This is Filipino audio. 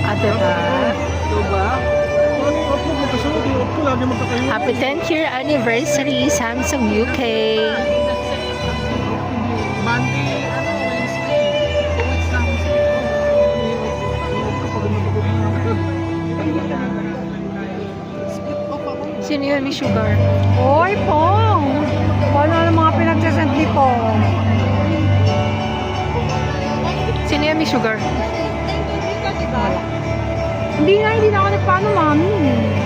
Ate ba? Happy 10th year anniversary, Samsung UK. Monday, Wednesday. 2 weeks lang Sino yun, Miss Sugar? Oy, Pong! Paano ang mga pinagsasend ni Pong? Sino yun, Miss Sugar? Hindi na ako nagpaano, mami.